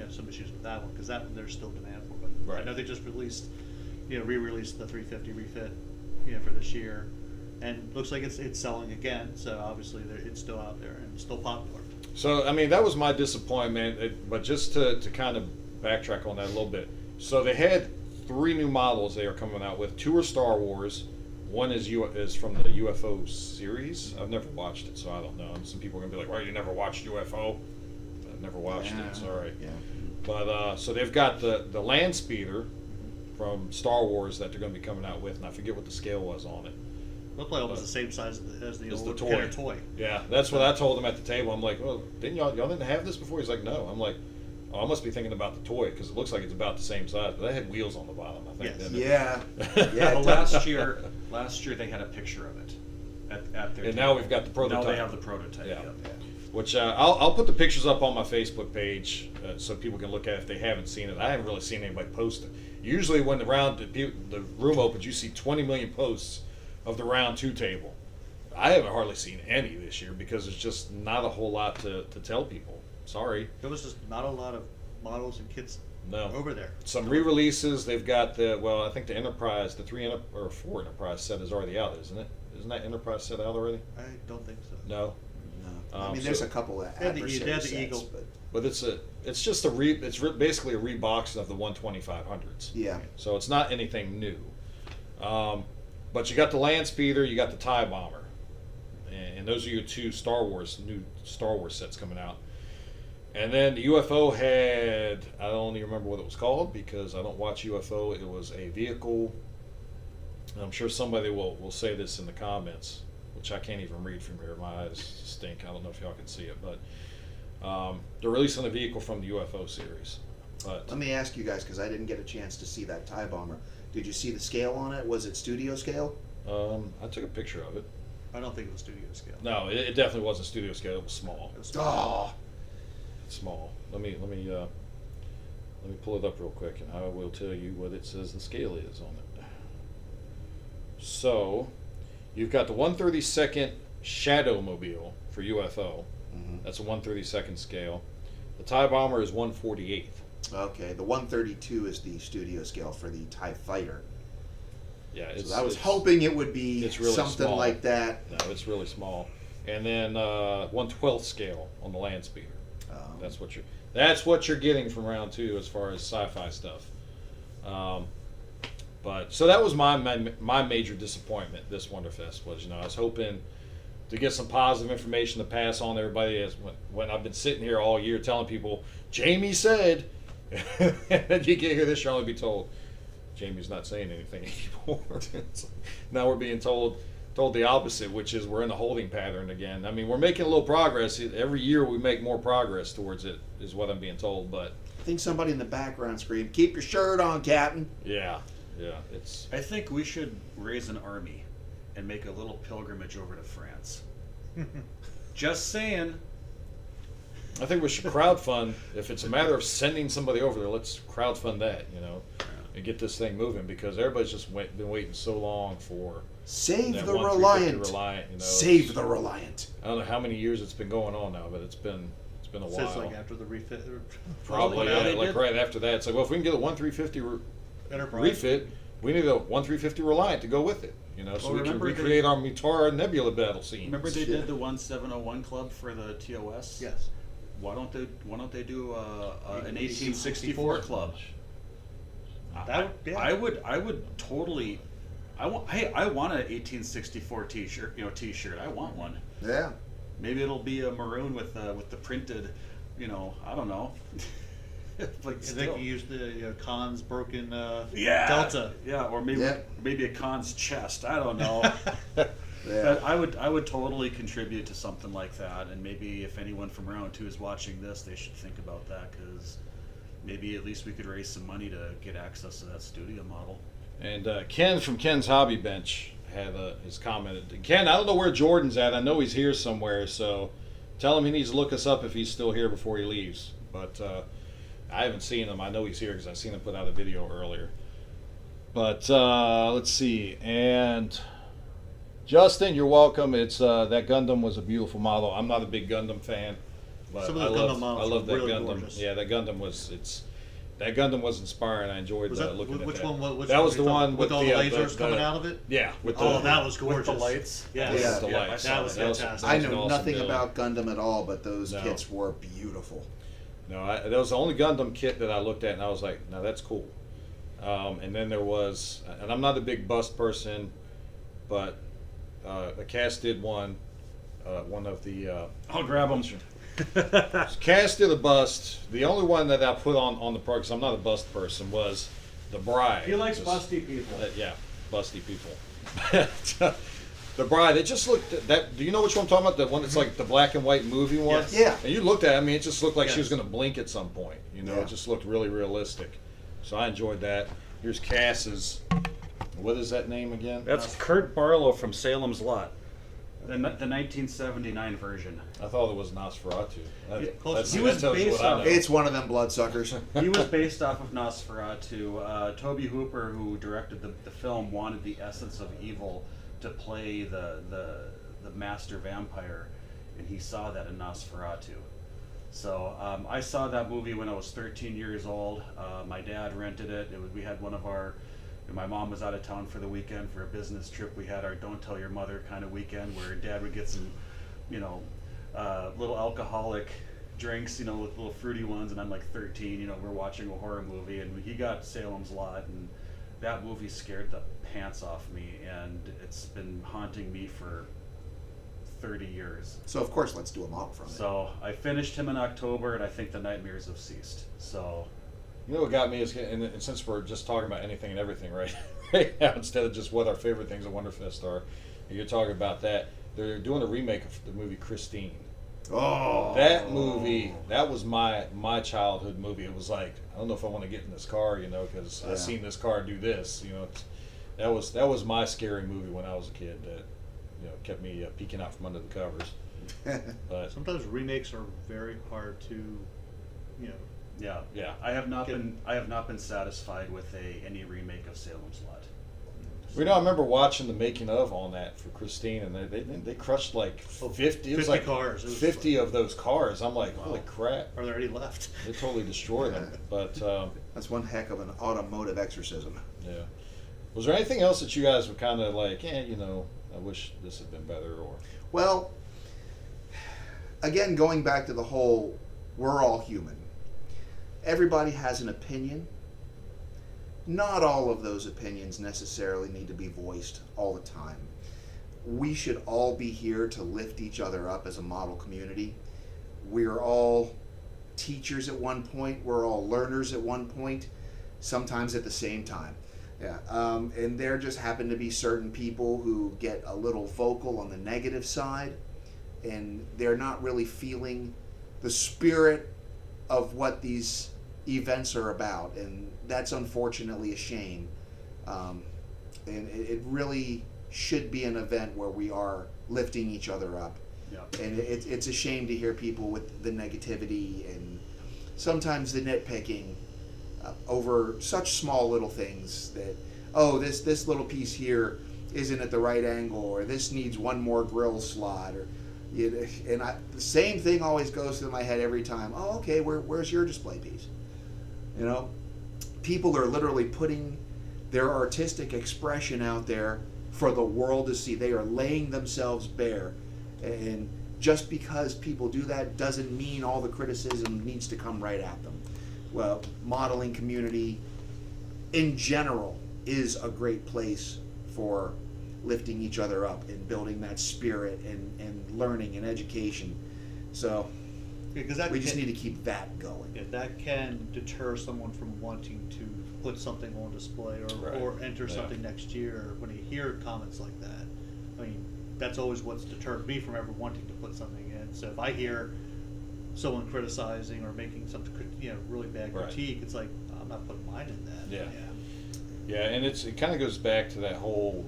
some issues with that one, because that one there's still demand for. But I Right. know they just released, re-released the 350 refit, for this year, and looks like it's selling again. So obviously it's still out there and still popular. So, I mean, that was my disappointment, but just to kind of backtrack on that a little bit. So they had 3 new models they are coming out with. 2 are Star Wars. One is from the UFO series. I've never watched it, so I don't know. And some people are going to be like, well, you never watched UFO? I've never watched it, sorry. Yeah. But, so they've got the Land Speeder from Star Wars that they're going to be coming out with, and I forget what the scale was on it. Looked like almost the same size as the It's old the toy. Kenner toy. Yeah, that's what I told him at the table. I'm like, well, y'all didn't have this before? He's like, no. I'm like, oh, I must be thinking about the toy, because it looks like it's about the same size, but that had wheels on the bottom, I think. Yes. didn't it? Yeah. Well, Yeah. last year they had a picture of it at their And table. now we've got the prototype. Now they have the prototype. Yeah. Yep. Which I'll put the pictures up on my Facebook page so people can look at it if they haven't seen it. I haven't really seen anybody post it. Usually when the room opens, you see 20 million posts of the round 2 table. I haven't hardly seen any this year because there's just not a whole lot to tell people. Sorry. There was just not a lot of models and kits No. over there. Some re-releases. They've got I think the Enterprise, the 4 Enterprise set is already out, isn't it? Isn't that Enterprise set out already? I don't think so. No. I mean, So- there's a couple of They had the adversary Eagle. sets, but But it's just basically a reboxing of the 12500s. yeah. So it's not anything new. But you got the land speeder, you got the TIE bomber, and those are your two new Star Wars sets coming out. And then the UFO had, I don't even remember what it was called because I don't watch UFO. It was a vehicle. And I'm sure somebody will say this in the comments, which I can't even read from here. My eyes stink. I don't know if y'all can see it, but they're releasing a vehicle from the UFO series. But Let me ask you guys, because I didn't get a chance to see that TIE bomber. Did you see the scale on it? Was it studio scale? I took a picture of it. I don't think it was studio scale. No, it definitely wasn't studio scale. It was small. It was Oh, It's small. Let me pull it up real quick, and I will tell you what it says the scale is on it. So, you've got the 1/32nd Shadow Mobile for UFO. Mhm. That's a 1/32nd scale. The TIE Bomber is 1/48th. okay. The 132 is the studio scale for the TIE Fighter. Yeah, So I was hoping it would be it's really something small. like that. No, it's really small. And then 1/12th scale on the land speeder. That's what you're getting from round two as far as sci-fi stuff. But so that was my major disappointment this Wonderfest was, I was hoping to get some positive information to pass on to everybody as when I've been sitting here all year telling people Jamie said, and you get here this year only be told Jamie's not saying anything anymore. Now we're being told the opposite, which is we're in a holding pattern again. I mean, we're making a little progress. Every year we make more progress towards it, is what I'm being told. But I think somebody in the background screamed, "Keep your shirt on, Captain." yeah, it's I think we should raise an army and make a little pilgrimage over to France. Just saying. I think we should crowdfund. If it's a matter of sending somebody over there, let's crowdfund that, and get this thing moving because everybody's just been waiting so long for Save that the 1/350 Reliant. Reliant. Save the Reliant. I don't know how many years it's been going on now, but it's been a while. Since like after the refit. Probably Well, they like did- right after that. It's like, well, if we can get a 1/350 Enterprise. refit, we need a 1/350 Reliant to go with it. So Well, we can remember they- recreate our Mutara Nebula battle scene. Remember they Shit. did the 1701 club for the TOS? Yes. Why don't they do an 1864 1864 club? Yeah. I would totally. I want an 1864 T-shirt. I want one. Yeah. Maybe it'll be a maroon with the printed. I don't know. Like And they still. can use the Khan's broken Yeah. Delta. Yeah, or maybe Yeah. maybe a Khan's chest. I don't know. Yeah. But I would totally contribute to something like that, and maybe if anyone from round two is watching this, they should think about that because maybe at least we could raise some money to get access to that studio model. And Ken from Ken's Hobby Bench had his commented. Ken, I don't know where Jordan's at. I know he's here somewhere, so tell him he needs to look us up if he's still here before he leaves. But I haven't seen him. I know he's here because I've seen him put out a video earlier. But let's see. And Justin, you're welcome. It's that Gundam was a beautiful model. I'm not a big Gundam fan, but Some of I the Gundam love models are that really Gundam. gorgeous. Yeah, that Gundam was inspiring. I enjoyed Was that looking which at that. one? Which that was were the you talking- one with all the lasers coming out of it. Yeah, with the, Oh, that was gorgeous. With the lights. Yeah. Yeah. with the Yeah, I lights. saw That was fantastic. I an know awesome nothing build. about Gundam at all, but those No. kits were beautiful. No, that was the only Gundam kit that I looked at, and I was like, "No, that's cool." And then there was, and I'm not a big bust person, but Cass did one of the I'll grab them. Cass did a bust. The only one that I put on the part, because I'm not a bust person, was the Bride. He likes Just- busty people. yeah, busty people. The Bride. It just looked that. Do you know which one I'm talking about? The one that's like the black and white movie one. Yes. Yeah. And you looked at it. I mean, it just looked like she was Yes. going to blink at some point. Yeah. It just looked really realistic. So I enjoyed that. Here's Cass's. What is that name again? That's Kurt Barlow from Salem's Lot, the 1979 version. I thought it was Nosferatu. Yeah, close He was tells you based what I on- know. It's one of them bloodsuckers. He was based off of Nosferatu. Toby Hooper, who directed the film, wanted the essence of evil to play the master vampire, and he saw that in Nosferatu. So I saw that movie when I was 13 years old. My dad rented it. We had one of our. My mom was out of town for the weekend for a business trip. We had our "Don't Tell Your Mother" kind of weekend where Dad would get some, little alcoholic drinks, with little fruity ones, and I'm like 13. We're watching a horror movie, and he got Salem's Lot, and that movie scared the pants off me, and it's been haunting me for 30 years. So of course, let's do a model from it. So I finished him in October, and I think the nightmares have ceased. So You know what got me is, and since we're just talking about anything and everything right now, instead of just what our favorite things at Wonderfest are, and you're talking about that, they're doing a remake of the movie Christine. Oh, That movie, that was my childhood movie. It was like, I don't know if I want to get in this car, because Yeah. I seen this car do this. That was my scary movie when I was a kid. That kept me peeking out from under the covers. But Sometimes remakes are very hard to, yeah, Yeah. I have not been satisfied with any remake of Salem's Lot. I remember watching the making of on that for Christine, and they crushed like 50. It was 50 like cars. It was 50 of those cars. I'm like, holy crap! Are there any left? They totally destroyed them. But that's one heck of an automotive exorcism. yeah. Was there anything else that you guys were kind of like, I wish this had been better, or? Well, again, going back to the whole, we're all human. Everybody has an opinion. Not all of those opinions necessarily need to be voiced all the time. We should all be here to lift each other up as a model community. We're all teachers at one point. We're all learners at one point, sometimes at the same time. Yeah, and there just happen to be certain people who get a little vocal on the negative side, and they're not really feeling the spirit of what these events are about, and that's unfortunately a shame. And it really should be an event where we are lifting each other up. Yeah. And it's a shame to hear people with the negativity and sometimes the nitpicking over such small little things that, this little piece here isn't at the right angle, or this needs one more grill slot, or the same thing always goes through my head every time. Oh, okay, where's your display piece? People are literally putting their artistic expression out there for the world to see. They are laying themselves bare, and just because people do that doesn't mean all the criticism needs to come right at them. Well, modeling community in general is a great place for lifting each other up and building that spirit and learning and education. So Because we just need to keep that going. that can deter someone from wanting to put something on display Right. or enter Yeah. something next year. When you hear comments like that, I mean, that's always what's deterred me from ever wanting to put something in. So if I hear someone criticizing or making some really bad Right. critique, it's like, I'm not putting mine in that. Yeah. Yeah, and it kind of goes back to that whole,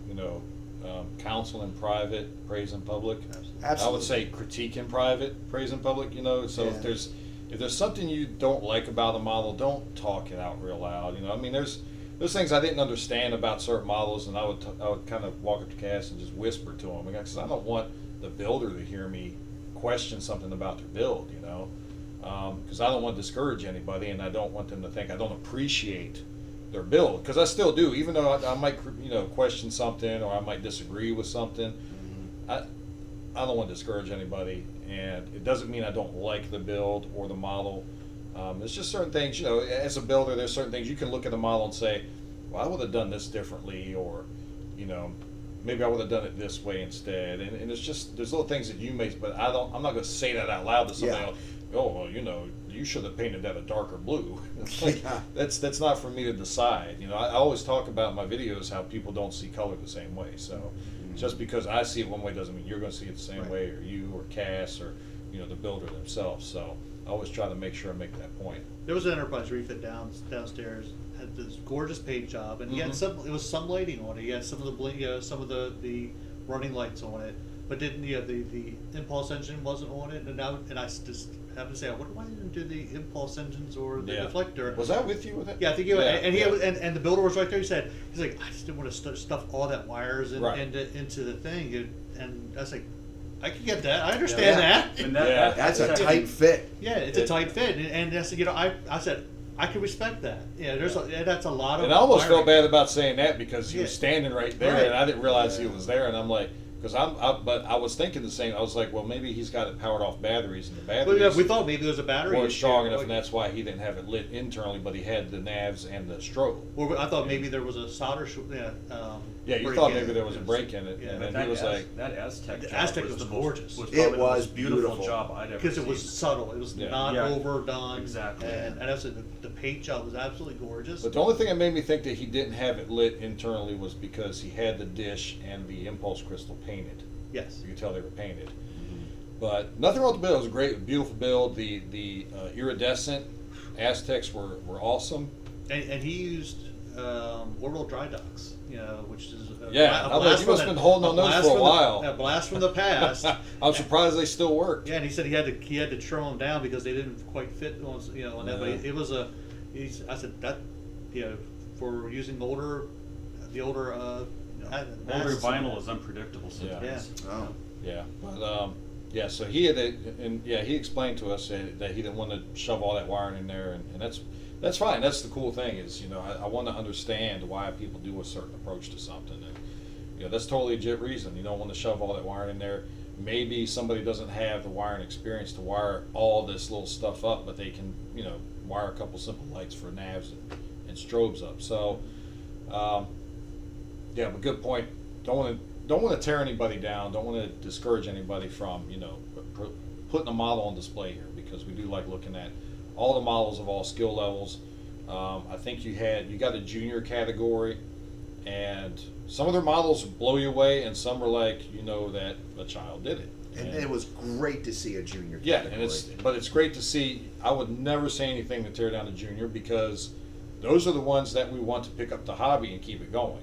counsel in private, praise in public. Absolutely. Absolutely. I would say critique in private, praise in public. So Yeah. if there's something you don't like about a model, don't talk it out real loud. There's things I didn't understand about certain models, and I would kind of walk up to Cass and just whisper to them, because I don't want the builder to hear me question something about their build. Because I don't want to discourage anybody, and I don't want them to think I don't appreciate their build, because I still do, even though I might question something, or I might disagree with something. I don't want to discourage anybody, and it doesn't mean I don't like the build or the model. There's just certain things, as a builder, there's certain things you can look at the model and say, well, I would have done this differently, or maybe I would have done it this way instead. And there's little things that you may, but I'm not going to say that out loud to somebody else. Oh, well, you should have painted that a darker blue. That's not for me to decide. I always talk about in my videos how people don't see color the same way. So just because I see it one way doesn't mean you're going to see it the same Right. way, or you, or Cass, or the builder themselves. So I always try to make sure I make that point. There was an Enterprise refit downstairs, had this gorgeous paint job, and he had it was some lighting on it. He had some of the running lights on it, but didn't the impulse engine wasn't on it, and I just have to say, I wonder why they didn't do the impulse engines or the deflector. Was that with you with it? Yeah, I think and the builder was right there. He's like, I just didn't want to stuff all that wires into the thing, and I was like, I can get that. I understand that. And That's a tight fit. Yeah, it's a tight fit, and I said, I said I can respect that. Yeah, that's a lot of. And I almost wiring. felt bad about saying that, because he was Yeah. standing right there, Right. and I didn't realize he was there, and I'm like, Because but I was thinking the same. I was like, well, maybe he's got it powered off batteries, and the But batteries yeah, we thought maybe there was a battery weren't issue. strong enough, and that's why he didn't have it lit internally. But he had the navs and the strobe. Or I thought maybe there was a solder. Yeah, you break thought in. maybe there was a break in it, Yeah, and but then he was like, that Aztec The job Aztec was was the most- gorgeous. was It probably the was most beautiful beautiful. job I'd ever Because it was seen. subtle. It was Yeah. not Yeah. overdone. Exactly. And I said the paint job was absolutely gorgeous. but the only thing that made me think that he didn't have it lit internally was because he had the dish and the impulse crystal painted. Yes. You could tell they were painted. But nothing wrong with the build. It was a great, beautiful build. The iridescent Aztecs were awesome. And he used orbital dry docks, which is Yeah, I was like, you must have been holding on those for a while. A blast from the past. I'm surprised they still worked. Yeah, and he said he had to trim them down because they didn't quite fit on that. But Yeah. it was I said that for using the older Older masts. vinyl is unpredictable sometimes. Oh. Yeah, but yeah. So he had he explained to us that he didn't want to shove all that wiring in there, and that's fine. That's the cool thing is I want to understand why people do a certain approach to something, and that's totally a legit reason. You don't want to shove all that wiring in there. Maybe somebody doesn't have the wiring experience to wire all this little stuff up, but they can wire a couple simple lights for navs and strobes up. So yeah, but good point. Don't want to tear anybody down. Don't want to discourage anybody from putting a model on display here, because we do like looking at all the models of all skill levels. I think you got a junior category, and some of their models blow you away, and some are like that a child did it. And it was great to see a junior Yeah, category. but it's great to see. I would never say anything to tear down a junior, because those are the ones that we want to pick up the hobby and keep it going.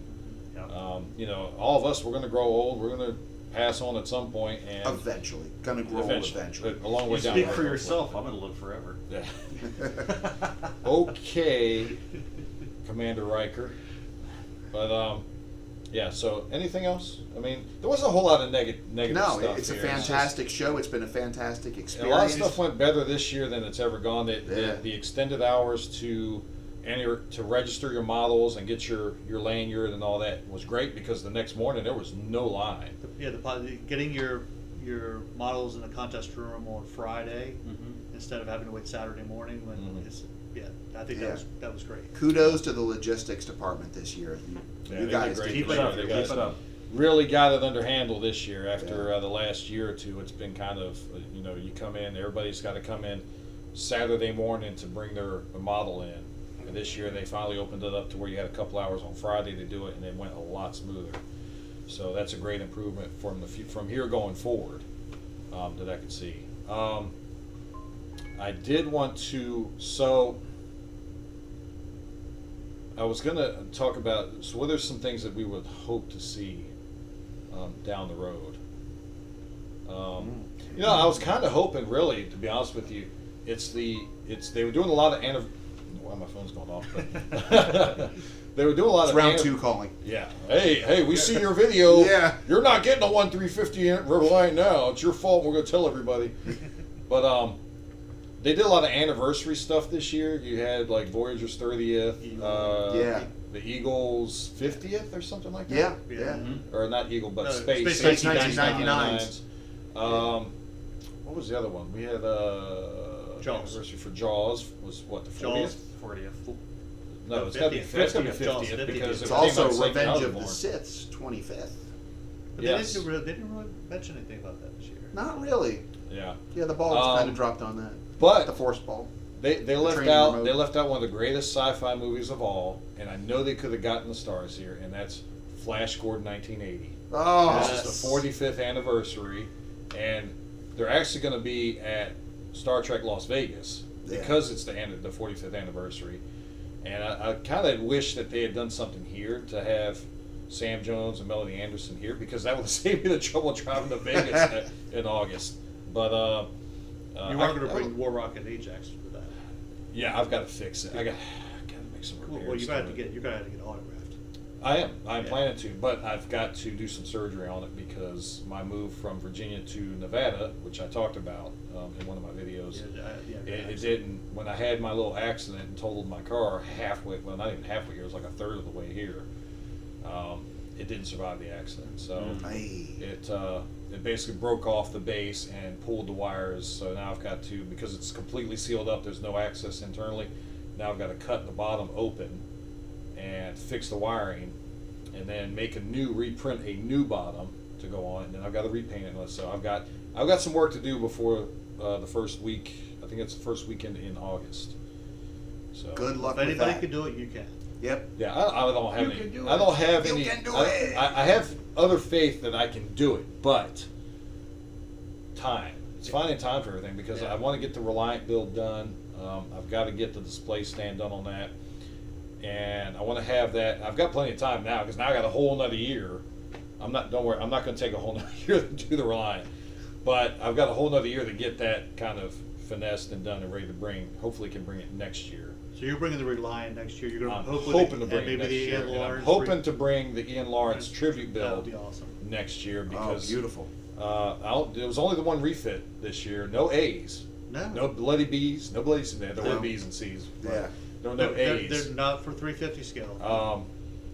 Yeah. All of us, we're going to grow old. We're going to pass on at some point, and Eventually. Gonna grow old eventually. a long way You down. speak the for road. yourself. I'm going to live forever. Yeah. Okay, Commander Riker. But yeah. So anything else? I mean, there wasn't a whole lot of negative No, stuff. it's a here. fantastic show. It's been a fantastic A experience. lot of stuff went better this year than it's ever gone. Yeah. The extended hours to register your models and get your lanyard and all that was great, because the next morning there was no line. Yeah, getting your models in the contest room on Friday instead of having to wait Saturday morning when I think Yeah. that was great. Kudos to the logistics department this year. Yeah, You they guys did great. did Keep Keep it it up. up. Keep guys. it up. Really got it under handle this year after Yeah. the last year or two. It's been kind of you come in, everybody's got to come in Saturday morning to bring their model in. And this year they finally opened it up to where you had a couple hours on Friday to do it, and it went a lot smoother. So that's a great improvement from here going forward that I could see. I did want to, so I was going to talk about, so what are some things that we would hope to see down the road? I was kind of hoping, really, to be honest with you, they were doing a lot of why my phone's going off, but they were doing a lot It's of round two calling. Yeah. Hey, we see your video. Yeah. You're not getting a 1/350 Riverlight now. It's your fault. We're going to tell everybody. But they did a lot of anniversary stuff this year. You had like Voyager's 30th. Yeah. The Eagle's 50th or something like that. Yeah, Yeah. yeah. Mhm. Or not Eagle, but No, Space. Space 1999s. What was the other one? We had Jaws. anniversary for Jaws was what, the 40th? Jaws. 40th. No, it's got to be 50th. 50th, Jaws, 50th 50th. because It's it came also out the same year I Revenge was of the born. Sith's 25th. But Yes. they didn't really mention anything about that this year. Not really. Yeah. Yeah, the ball was kind Um, of dropped on that. but- the force ball. They left training out remote. they left out one of the greatest sci-fi movies of all, and I know they could have gotten the stars here, and that's Flash Gordon 1980. Oh, This is the 45th anniversary, and they're actually going to be at Star Trek Las Vegas Yeah. because it's the 45th anniversary. And I kind of wish that they had done something here to have Sam Jones and Melanie Anderson here, because that would have saved me the trouble of driving to Vegas in August. But You are going to bring War Rocket and Ajax for that. yeah, I've got to fix it. I got to make some repairs. Well, you're to going to it. get autographed. I'm Yeah. planning to, but I've got to do some surgery on it because my move from Virginia to Nevada, which I talked about in one of my videos, it didn't. When I had my little accident and totaled my car halfway, well, not even halfway here, it was like a third of the way here. it didn't survive the accident. So Aye. it basically broke off the base and pulled the wires. So now I've got to, because it's completely sealed up, there's no access internally. Now I've got to cut the bottom open and fix the wiring, and then reprint a new bottom to go on, and then I've got to repaint it. So I've got some work to do before the first week. I think it's the first weekend in August. So Good luck If with anybody that. can do it, you can. Yep. yeah, I don't have You any. can do I it. don't have You any. can do I, it. I have other faith that I can do it, but time. It's finding time for everything because Yeah. I want to get the Reliant build done. I've got to get the display stand done on that, and I want to have that. I've got plenty of time now because now I got a whole another year. Don't worry. I'm not going to take a whole another year to do the Reliant, but I've got a whole another year to get that kind of finessed and done and ready to bring. Hopefully, can bring it next year. So you're bringing the Reliant next year. You're going I'm to hoping to bring it maybe next the year. Ian And I'm Lawrence. hoping to bring the Ian Lawrence tribute That would build be awesome. next year Oh, because beautiful. there was only the one refit this year. No A's. No. No bloody B's. No bloody C's. There were No. B's and C's. but Yeah. There were no A's. They're not for 350 scale.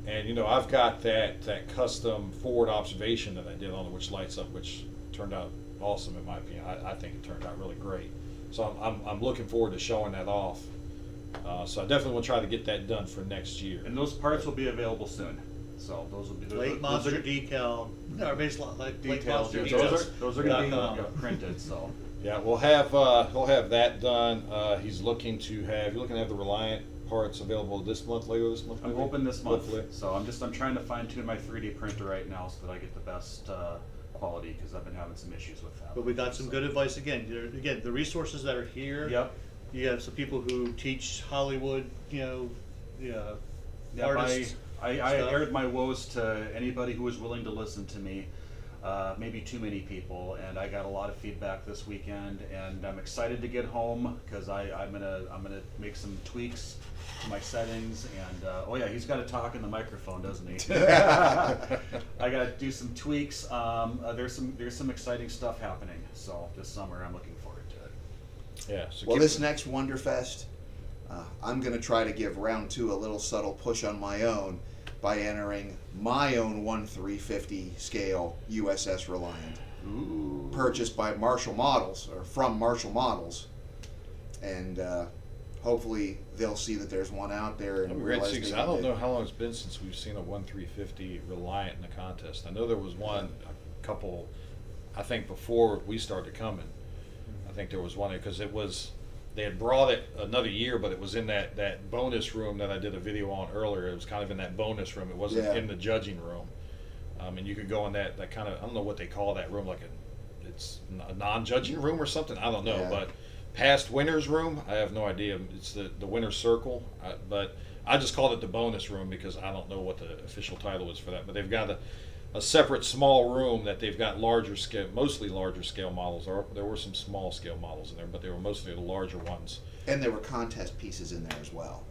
And you know, I've got that custom forward observation that I did on it, which lights up, which turned out awesome in my opinion. I think it turned out really great. So I'm looking forward to showing that off. So I definitely want to try to get that done for next year. And those parts will be available soon. So those will be Late those Monster are decal. No, basically like Late details. Monster Yeah, details. those are going to .com. be printed. So Yeah, he'll have that done. He's looking to have the Reliant parts available later this month. I'm maybe? hoping this month. Hopefully. So I'm trying to fine tune my 3D printer right now so that I get the best quality because I've been having some issues with that. But we got some good advice again. Again, the resources that are here. Yep. You have some people who teach Hollywood, Yeah, artists. I stuff. aired my woes to anybody who was willing to listen to me. Maybe too many people, and I got a lot of feedback this weekend, and I'm excited to get home because I'm gonna make some tweaks to my settings. And oh yeah, he's got to talk in the microphone, doesn't he? I got to do some tweaks. There's some exciting stuff happening. So this summer, I'm looking forward to it. Yeah. So Well, keep this it- next Wonderfest, I'm going to try to give round 2 a little subtle push on my own by entering my own 1/350 scale USS Reliant, Ooh. purchased by Marshall Models, or from Marshall Models. And hopefully they'll see that there's one out there and I'm realize great they I can don't get- know how long it's been since we've seen a 1/350 Reliant in the contest. I know there was one a couple, I think before we started coming. I think there was one because they had brought it another year, but it was in that bonus room that I did a video on earlier. It was kind of in that bonus room. It wasn't Yeah. in the judging room. And you could go in that kind of, I don't know what they call that room, it's a non-judging room or something. I don't know, Yeah. but past winner's room, I have no idea. It's the winner's circle, but I just called it the bonus room because I don't know what the official title is for that. But they've got a separate small room that they've got mostly larger scale models. There were some small scale models in there, but they were mostly the larger ones. And there were contest pieces in there as well,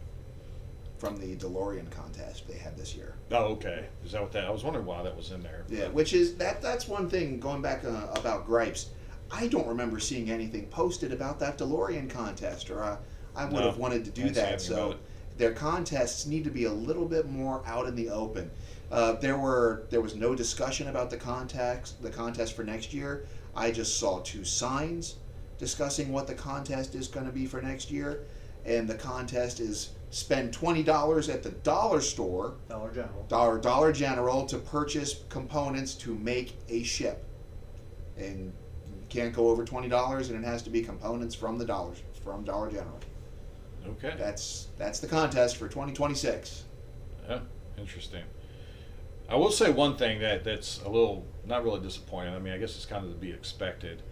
from the DeLorean contest they had this year. Oh, okay. Is that what that? I was wondering why that was in there. Yeah, which is that's one thing going back about gripes. I don't remember seeing anything posted about that DeLorean contest, or I would No, have wanted to I do didn't see that. anything about So it. their contests need to be a little bit more out in the open. There was no discussion about the contest for next year. I just saw 2 signs discussing what the contest is going to be for next year, and the contest is spend $20 at the dollar store, Dollar General. Dollar General, to purchase components to make a ship, and you can't go over $20, and it has to be components from Dollar General. Okay. That's the contest for 2026. Yeah, interesting. I will say one thing that's a little not really disappointing. I mean, I guess it's kind of to be expected,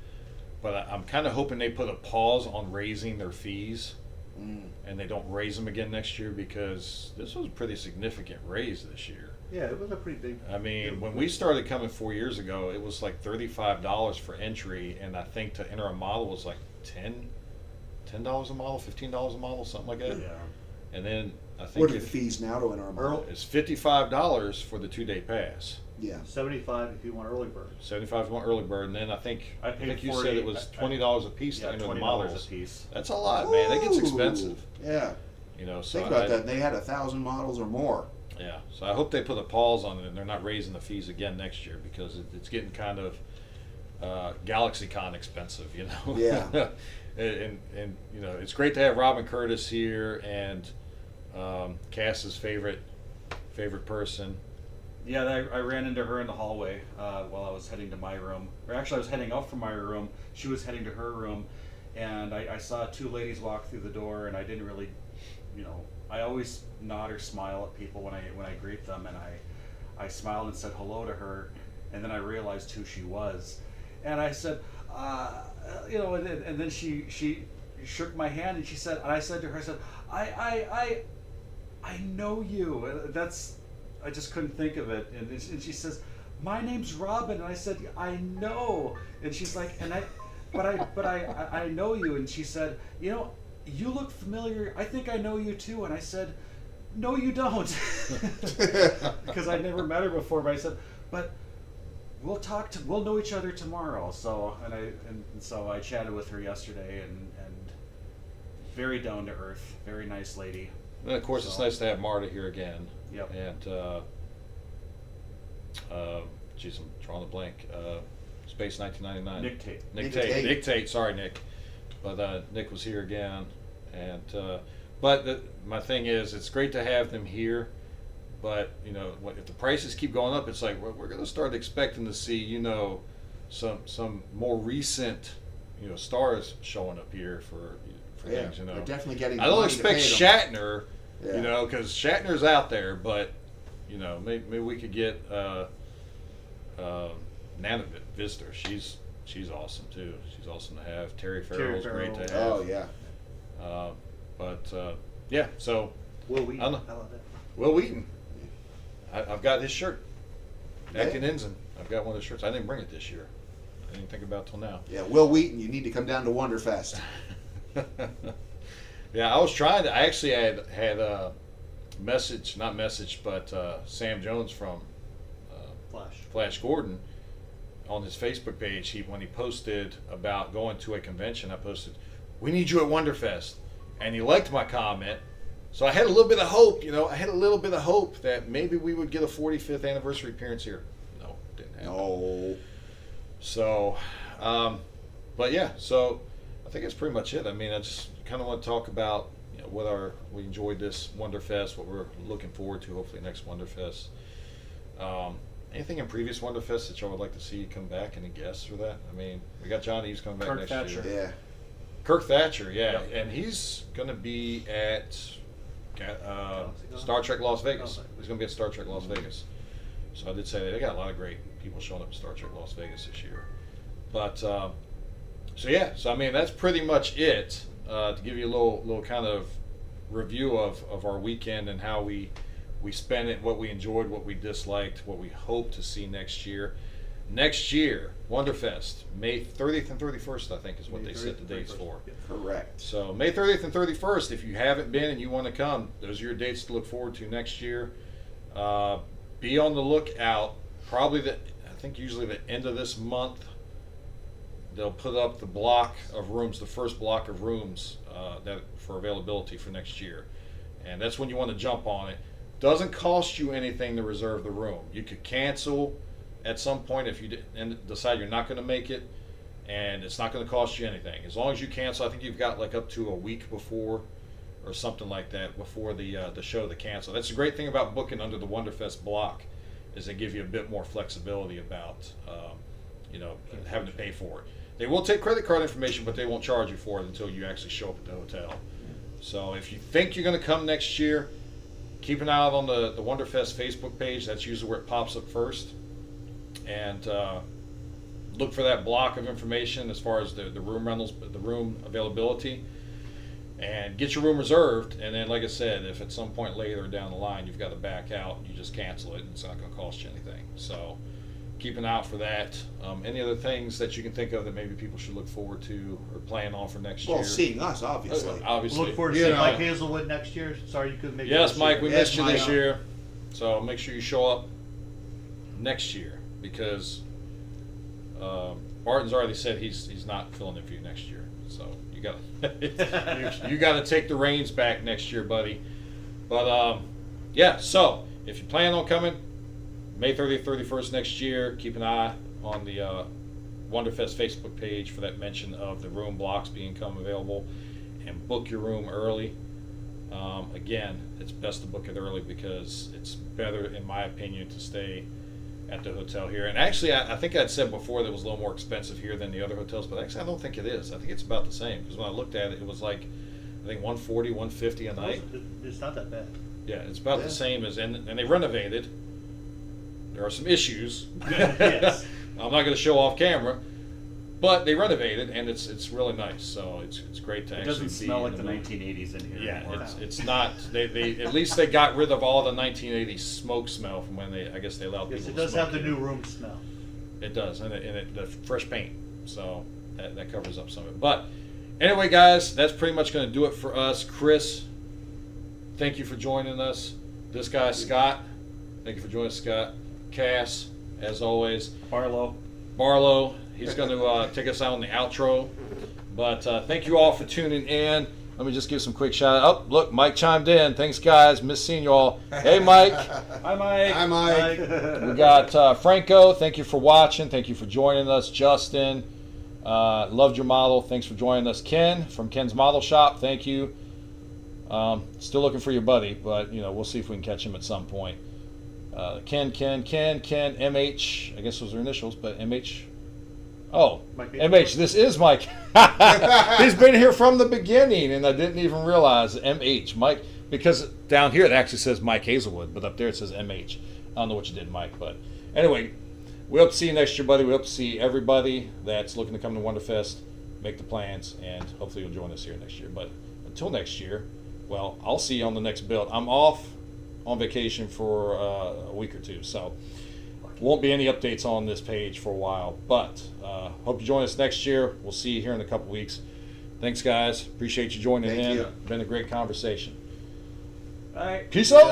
but I'm kind of hoping they put a pause on raising their fees, and they don't raise them again next year because this was a pretty significant raise this year. Yeah, it was a pretty big. I mean, when we started coming 4 years ago, it was like $35 for entry, and I think to enter a model was like $10 a model, $15 a model, something like that. Yeah. And then I think What are the fees now to enter a model? it's $55 for the 2-day pass. Yeah. 75 if you want early bird. 75 is one early bird, and then I think I paid you 40 said it was $20 a piece to Yeah, enter the $20 models. a piece. That's a lot, man. That gets Ooh. expensive. Yeah. You know, so Think about that. They had 1,000 models or more. Yeah, so I hope they put a pause on it and they're not raising the fees again next year, because it's getting kind of GalaxyCon expensive, you know. Yeah. and you know, it's great to have Robin Curtis here and Cass's favorite person. Yeah, I ran into her in the hallway while I was heading to my room. Or actually, I was heading out from my room. She was heading to her room, and I saw two ladies walk through the door, and I didn't really, you know, I always nod or smile at people when I greet them, and I smiled and said hello to her, and then I realized who she was, and I said, you know, and then she shook my hand, and she said, and I said to her, I said, I know you. I just couldn't think of it, and she says, my name's Robin, and I said, I know, and she's like, but I know you, and she said, you know, you look familiar. I think I know you too, and I said, no, you don't, because I'd never met her before. But I said, but we'll know each other tomorrow. So so I chatted with her yesterday, and very down to earth, very nice lady. And of course, it's nice to have Marta here again. Yep. And geez, I'm drawing a blank. Space 1999. Nick Tate. Nick Tate. Sorry, Nick. But Nick was here again, and but my thing is, it's great to have them here. But you know, if the prices keep going up, it's like we're going to start expecting to see, you know, some more recent, you know, stars showing up here for things. You know, they're definitely getting. I don't money to expect pay them. Shatner, Yeah. you know, because Shatner's out there, but you know, maybe we could get Nana Visitor. She's awesome too. She's awesome to have. Terry Farrell's great to have. Oh yeah. Yeah, so Will we? I don't know. How about that? Will Wheaton. I've got his shirt. Yeah. Acting Ensign. I've got one of his shirts. I didn't bring it this year. I didn't think about it till now. Yeah, Will Wheaton, you need to come down to Wonderfest. Yeah, I was trying to. I actually had Sam Jones from Flash Gordon on his Facebook page. When he posted about going to a convention, I posted, "We need you at Wonderfest," and he liked my comment. So I had a little bit of hope, you know. I had a little bit of hope that maybe we would get a 45th anniversary appearance here. No, didn't happen. No. So, but yeah, so I think that's pretty much it. I mean, I just kind of want to talk about, you know, we enjoyed this Wonderfest, what we're looking forward to, hopefully next Wonderfest. Anything in previous Wonderfest that y'all would like to see come back? Any guests for that? I mean, we got John Eves coming back Kirk next Thatcher. year. Yeah. Kirk Thatcher, yeah, Yep. and he's going to be at Star Trek Las Vegas. He's going to be at Star Trek Las Vegas. So I did say that they got a lot of great people showing up at Star Trek Las Vegas this year. But so yeah, so I mean that's pretty much it. To give you a little kind of review of our weekend and how we spent it, what we enjoyed, what we disliked, what we hope to see next year. Next year, Wonderfest, May 30th and 31st, I think is what they set the dates for. Correct. So May 30th and 31st, if you haven't been and you want to come, those are your dates to look forward to next year. Be on the lookout. Probably I think usually the end of this month, they'll put up the block of rooms, the first block of rooms that for availability for next year, and that's when you want to jump on it. Doesn't cost you anything to reserve the room. You could cancel at some point if you decide you're not going to make it, and it's not going to cost you anything. As long as you cancel, I think you've got like up to a week before or something like that before the show to cancel. That's the great thing about booking under the Wonderfest block, is they give you a bit more flexibility about you know, having to pay for it. They will take credit card information, but they won't charge you for it until you actually show up at the hotel. So if you think you're going to come next year, keep an eye out on the Wonderfest Facebook page. That's usually where it pops up first. And look for that block of information as far as the room rentals, the room availability, and get your room reserved. And then, like I said, if at some point later down the line you've got to back out, you just cancel it, and it's not going to cost you anything. So keep an eye out for that. Any other things that you can think of that maybe people should look forward to or plan on for next year? Well, seeing us, obviously. Obviously. Look forward to seeing Mike Hazelwood next year. Sorry you couldn't make it. Yes, this Mike, year. we Yes, missed you this Mike. year. So make sure you show up next year, because Barton's already said he's not filling in for you next year. So you got you got to take the reins back next year, buddy. But yeah, so if you plan on coming, May 30th, 31st next year, keep an eye on the Wonderfest Facebook page for that mention of the room blocks become available, and book your room early. Again, it's best to book it early because it's better, in my opinion, to stay at the hotel here. And actually, I think I'd said before that it was a little more expensive here than the other hotels, but actually I don't think it is. I think it's about the same, because when I looked at it, it was like, I think 140, 150 a night. It's not that bad. Yeah, it's about Yeah. the same as, and they renovated. There are some issues. Yes. I'm not going to show off camera, but they renovated, and it's really nice. So it's great to It actually doesn't be smell in like the mood. 1980s in here. Yeah, anymore. it's not. They at least they got rid of all the 1980s smoke smell from when I guess they allowed Yes, people. it to does smoke have the here. new room smell. It does, and the fresh paint, so that covers up some of it. But anyway, guys, that's pretty much going to do it for us. Chris, thank you for joining us. This guy Scott, thank you for joining us, Scott. Cass, as always. Barlow, he's going to take us out on the outro. But thank you all for tuning in. Let me just give some quick shout out. Oh, look, Mike chimed in. Thanks, guys. Miss seeing you all. Hey, Mike. Hi, Mike. Hi, Mike. We got Franco. Thank you for watching. Thank you for joining us. Justin, loved your model. Thanks for joining us. Ken from Ken's Model Shop. Thank you. Still looking for your buddy, but we'll see if we can catch him at some point. Ken, MH. I guess those are initials, but MH. Oh, Mike MH. This is Mike. He's been here from the beginning, and I didn't even realize MH. Mike, because down here it actually says Mike Hazelwood, but up there it says MH. I don't know what you did, Mike, but anyway, we hope to see you next year, buddy. We hope to see everybody that's looking to come to Wonderfest, make the plans, and hopefully you'll join us here next year. But until next year, well, I'll see you on the next build. I'm off on vacation for a week or two, so won't be any updates on this page for a while. But hope you join us next year. We'll see you here in a couple weeks. Thanks, guys. Appreciate you joining Thank in. you. Been a great conversation. Bye. Peace out.